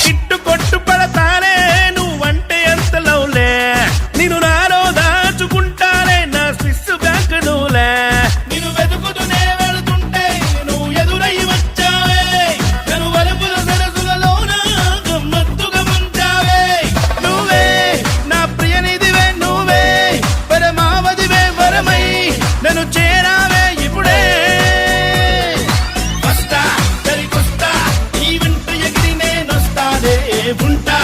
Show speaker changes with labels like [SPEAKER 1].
[SPEAKER 1] ఇట్టు కొట్టు పడతానే నువ్వంటే ఎంత లవ్లే నేను నాలో దాచుకుంటానే నా స్విస్ బ్యాంక్ నువ్వులే నేను వెతుకుతూనే వెళుతుంటే నువ్వు ఎదురై వచ్చావే నన్ను వలుపుల సరసులలోన గమ్మత్తుగా ముంచావే నువ్వే నా ప్రియనిధివే నువ్వే పరమావధివే వరమై నన్ను చేరావే ఇప్పుడే ఉంటా